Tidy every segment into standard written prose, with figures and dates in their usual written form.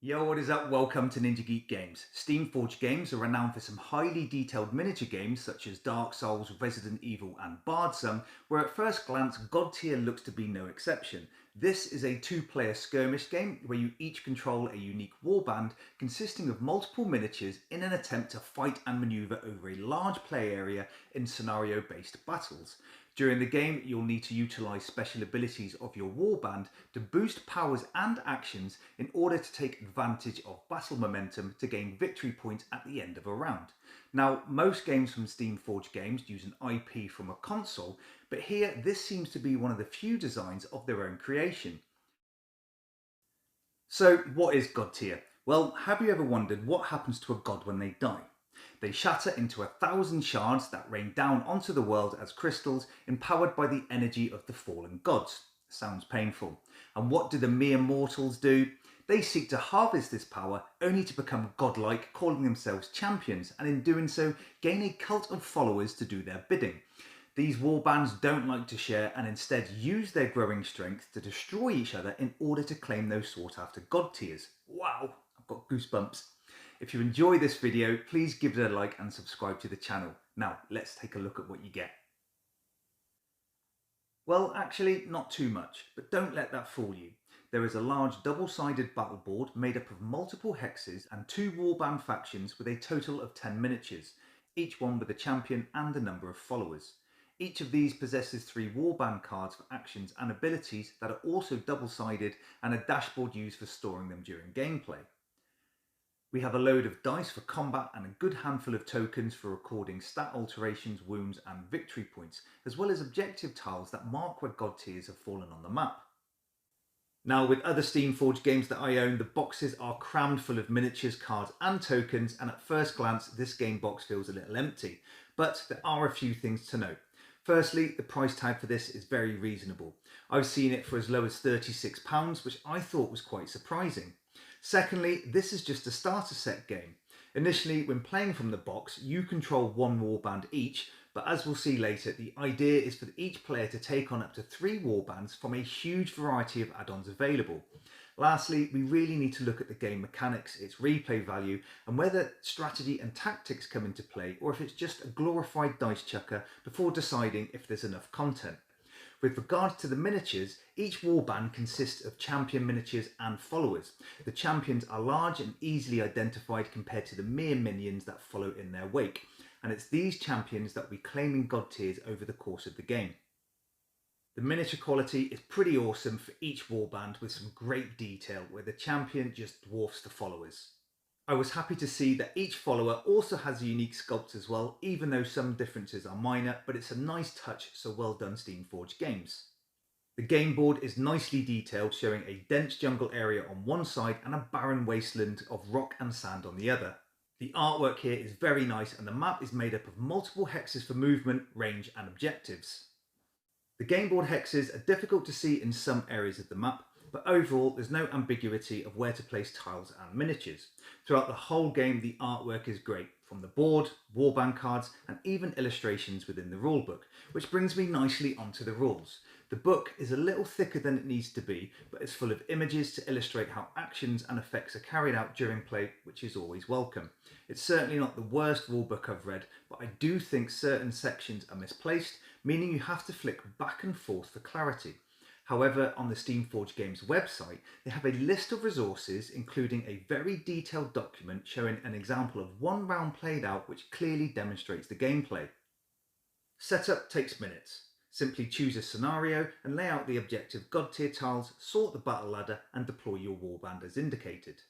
Yo, what is up? Welcome to Ninja Geek Games. Steamforged Games are renowned for some highly detailed miniature games such as Dark Souls, Resident Evil and Bardsum, where at first glance GodTear looks to be no exception. This is a two-player skirmish game where you each control a unique warband consisting of multiple miniatures in an attempt to fight and maneuver over a large play area in scenario-based battles. During the game, you'll need to utilise special abilities of your warband to boost powers and actions in order to take advantage of battle momentum to gain victory points at the end of a round. Now, most games from Steamforged Games use an IP from a console, but here this seems to be one of the few designs of their own creation. So, what is GodTear? Well, have you ever wondered what happens to a god when they die? They shatter into 1,000 shards that rain down onto the world as crystals, empowered by the energy of the fallen gods. Sounds painful. And what do the mere mortals do? They seek to harvest this power only to become godlike, calling themselves champions, and in doing so gain a cult of followers to do their bidding. These warbands don't like to share and instead use their growing strength to destroy each other in order to claim those sought after god tiers. Wow, I've got goosebumps. If you enjoy this video, please give it a like and subscribe to the channel. Now, let's take a look at what you get. Well, actually, not too much, but don't let that fool you. There is a large double-sided battle board made up of multiple hexes and two warband factions with a total of 10 miniatures, each one with a champion and a number of followers. Each of these possesses 3 warband cards for actions and abilities that are also double-sided and a dashboard used for storing them during gameplay. We have a load of dice for combat and a good handful of tokens for recording stat alterations, wounds and victory points, as well as objective tiles that mark where god tiers have fallen on the map. Now, with other Steamforged games that I own, the boxes are crammed full of miniatures, cards and tokens, and at first glance this game box feels a little empty, but there are a few things to note. Firstly, the price tag for this is very reasonable. I've seen it for as low as £36, which I thought was quite surprising. Secondly, this is just a starter set game. Initially, when playing from the box, you control one warband each, but as we'll see later, the idea is for each player to take on up to 3 warbands from a huge variety of add-ons available. Lastly, we really need to look at the game mechanics, its replay value, and whether strategy and tactics come into play, or if it's just a glorified dice chucker before deciding if there's enough content. With regards to the miniatures, each warband consists of champion miniatures and followers. The champions are large and easily identified compared to the mere minions that follow in their wake, and it's these champions that will be claiming god tiers over the course of the game. The miniature quality is pretty awesome for each warband, with some great detail where the champion just dwarfs the followers. I was happy to see that each follower also has a unique sculpt as well, even though some differences are minor, but it's a nice touch, so well done Steamforged Games. The game board is nicely detailed, showing a dense jungle area on one side and a barren wasteland of rock and sand on the other. The artwork here is very nice and the map is made up of multiple hexes for movement, range and objectives. The game board hexes are difficult to see in some areas of the map, but overall there's no ambiguity of where to place tiles and miniatures. Throughout the whole game the artwork is great, from the board, warband cards and even illustrations within the rulebook, which brings me nicely onto the rules. The book is a little thicker than it needs to be, but it's full of images to illustrate how actions and effects are carried out during play, which is always welcome. It's certainly not the worst rulebook I've read, but I do think certain sections are misplaced, meaning you have to flick back and forth for clarity. However, on the Steamforged Games website, they have a list of resources including a very detailed document showing an example of one round played out which clearly demonstrates the gameplay. Setup takes minutes. Simply choose a scenario and lay out the objective god tier tiles, sort the battle ladder and deploy your warband as indicated.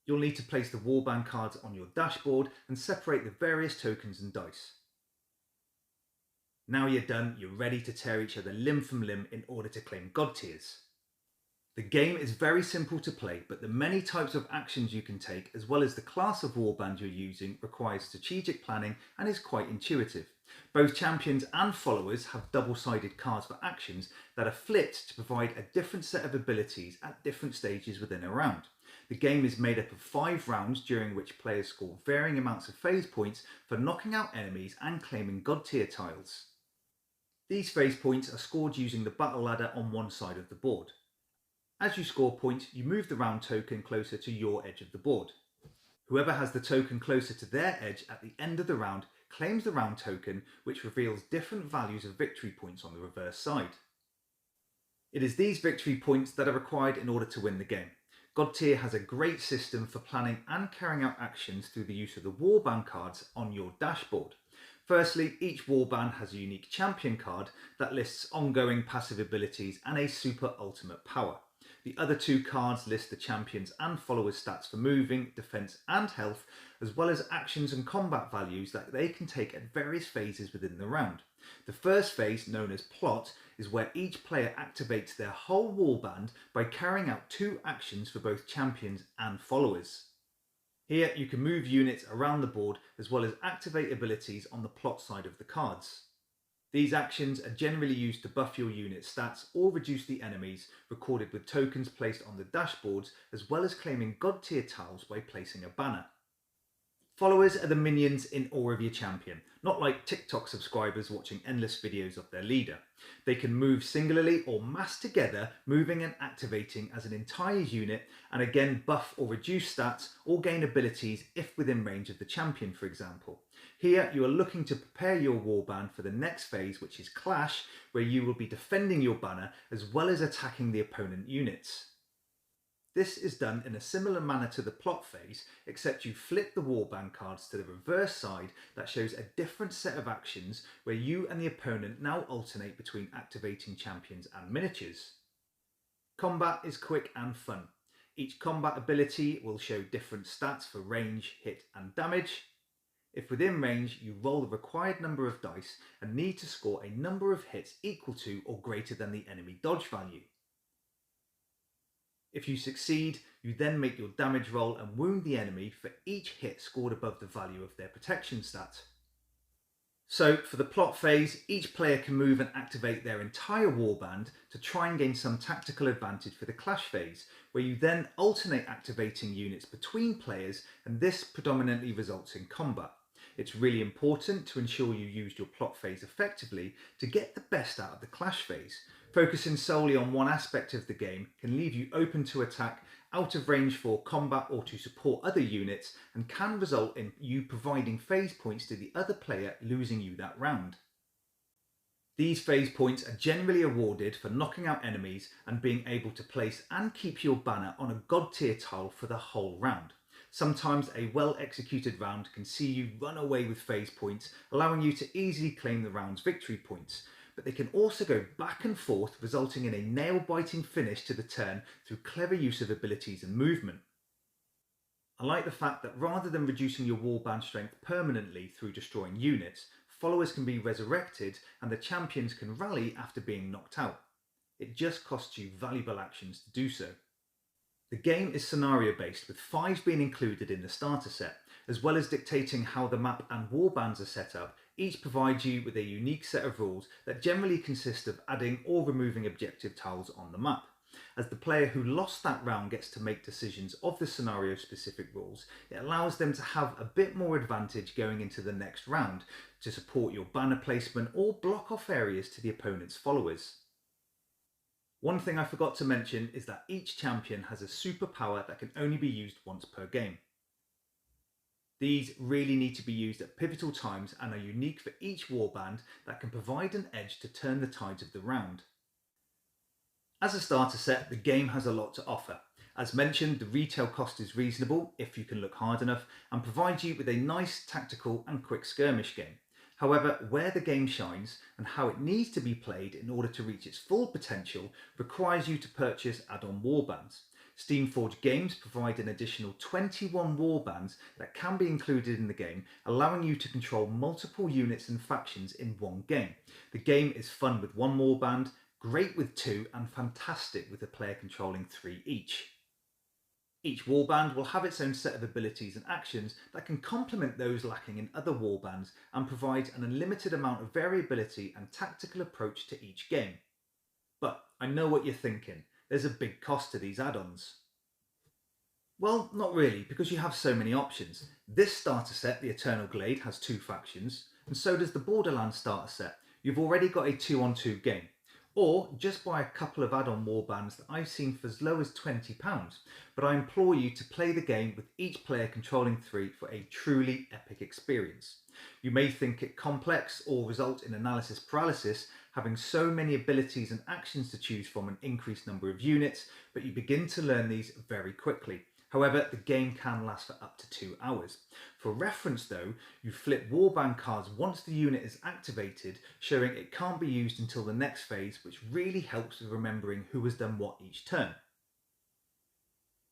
You'll need to place the warband cards on your dashboard and separate the various tokens and dice. Now you're done, you're ready to tear each other limb from limb in order to claim god tiers. The game is very simple to play, but the many types of actions you can take, as well as the class of warband you're using, requires strategic planning and is quite intuitive. Both champions and followers have double-sided cards for actions that are flipped to provide a different set of abilities at different stages within a round. The game is made up of 5 rounds during which players score varying amounts of phase points for knocking out enemies and claiming god tier tiles. These phase points are scored using the battle ladder on one side of the board. As you score points, you move the round token closer to your edge of the board. Whoever has the token closer to their edge at the end of the round claims the round token, which reveals different values of victory points on the reverse side. It is these victory points that are required in order to win the game. GodTear has a great system for planning and carrying out actions through the use of the warband cards on your dashboard. Firstly, each warband has a unique champion card that lists ongoing passive abilities and a super ultimate power. The other two cards list the champions and followers' stats for moving, defense and health, as well as actions and combat values that they can take at various phases within the round. The first phase, known as plot, is where each player activates their whole warband by carrying out two actions for both champions and followers. Here you can move units around the board as well as activate abilities on the plot side of the cards. These actions are generally used to buff your unit's stats or reduce the enemies, recorded with tokens placed on the dashboards, as well as claiming GodTear tiles by placing a banner. Followers are the minions in awe of your champion, not like TikTok subscribers watching endless videos of their leader. They can move singularly or mass together, moving and activating as an entire unit, and again buff or reduce stats or gain abilities if within range of the champion, for example. Here you are looking to prepare your warband for the next phase, which is Clash, where you will be defending your banner as well as attacking the opponent units. This is done in a similar manner to the plot phase, except you flip the warband cards to the reverse side that shows a different set of actions where you and the opponent now alternate between activating champions and miniatures. Combat is quick and fun. Each combat ability will show different stats for range, hit and damage. If within range, you roll the required number of dice and need to score a number of hits equal to or greater than the enemy dodge value. If you succeed, you then make your damage roll and wound the enemy for each hit scored above the value of their protection stat. So for the plot phase, each player can move and activate their entire warband to try and gain some tactical advantage for the clash phase, where you then alternate activating units between players, and this predominantly results in combat. It's really important to ensure you used your plot phase effectively to get the best out of the clash phase. Focusing solely on one aspect of the game can leave you open to attack, out of range for combat or to support other units, and can result in you providing phase points to the other player, losing you that round. These phase points are generally awarded for knocking out enemies and being able to place and keep your banner on a GodTear tile for the whole round. Sometimes a well executed round can see you run away with phase points, allowing you to easily claim the round's victory points. But they can also go back and forth, resulting in a nail-biting finish to the turn through clever use of abilities and movement. I like the fact that rather than reducing your warband strength permanently through destroying units, followers can be resurrected and the champions can rally after being knocked out. It just costs you valuable actions to do so. The game is scenario based, with 5 being included in the starter set. As well as dictating how the map and warbands are set up, each provides you with a unique set of rules that generally consist of adding or removing objective tiles on the map. As the player who lost that round gets to make decisions of the scenario specific rules, it allows them to have a bit more advantage going into the next round to support your banner placement or block off areas to the opponent's followers. One thing I forgot to mention is that each champion has a superpower that can only be used once per game. These really need to be used at pivotal times and are unique for each warband that can provide an edge to turn the tides of the round. As a starter set, the game has a lot to offer. As mentioned, the retail cost is reasonable if you can look hard enough and provides you with a nice tactical and quick skirmish game. However, where the game shines and how it needs to be played in order to reach its full potential requires you to purchase add-on warbands. Steamforged Games provide an additional 21 warbands that can be included in the game, allowing you to control multiple units and factions in one game. The game is fun with one warband, great with 2, and fantastic with a player controlling 3 each. Each warband will have its own set of abilities and actions that can complement those lacking in other warbands and provide an unlimited amount of variability and tactical approach to each game. But I know what you're thinking, there's a big cost to these add-ons. Well, not really, because you have so many options. This starter set, the Eternal Glade, has 2 factions, and so does the Borderlands starter set. You've already got a 2-on-2 game. Or just buy a couple of add-on warbands that I've seen for as low as £20, but I implore you to play the game with each player controlling 3 for a truly epic experience. You may think it complex or result in analysis paralysis, having so many abilities and actions to choose from an increased number of units, but you begin to learn these very quickly. However, the game can last for up to 2 hours. For reference though, you flip warband cards once the unit is activated, showing it can't be used until the next phase, which really helps with remembering who has done what each turn.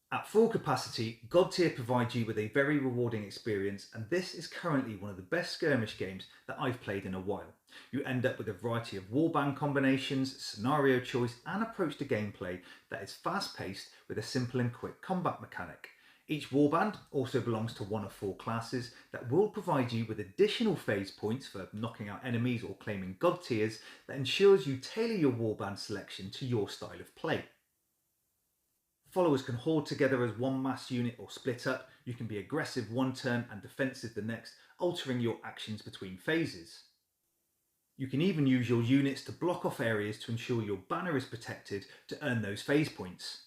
At full capacity, GodTear provides you with a very rewarding experience, and this is currently one of the best skirmish games that I've played in a while. You end up with a variety of warband combinations, scenario choice and approach to gameplay that is fast paced with a simple and quick combat mechanic. Each warband also belongs to one of 4 classes that will provide you with additional phase points for knocking out enemies or claiming GodTears that ensures you tailor your warband selection to your style of play. Followers can hoard together as one mass unit or split up. You can be aggressive one turn and defensive the next, altering your actions between phases. You can even use your units to block off areas to ensure your banner is protected to earn those phase points.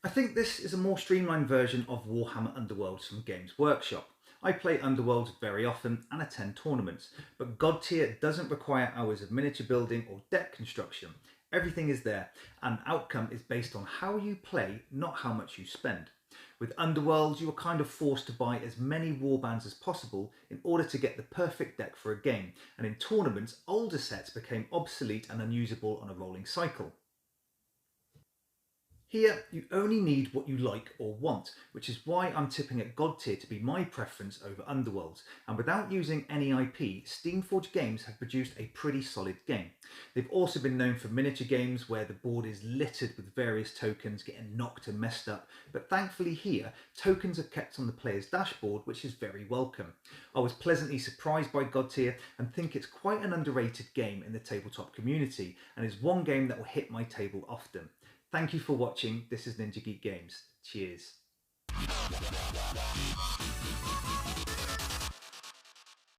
I think this is a more streamlined version of Warhammer Underworlds from Games Workshop. I play Underworlds very often and attend tournaments, but GodTear doesn't require hours of miniature building or deck construction. Everything is there, and outcome is based on how you play, not how much you spend. With Underworlds, you are kind of forced to buy as many warbands as possible in order to get the perfect deck for a game, and in tournaments, older sets became obsolete and unusable on a rolling cycle. Here, you only need what you like or want, which is why I'm tipping at GodTear to be my preference over Underworlds, and without using any IP, Steamforged Games have produced a pretty solid game. They've also been known for miniature games where the board is littered with various tokens getting knocked and messed up, but thankfully here, tokens are kept on the player's dashboard, which is very welcome. I was pleasantly surprised by GodTear and think it's quite an underrated game in the tabletop community, and is one game that will hit my table often. Thank you for watching. This is Ninja Geek Games. Cheers.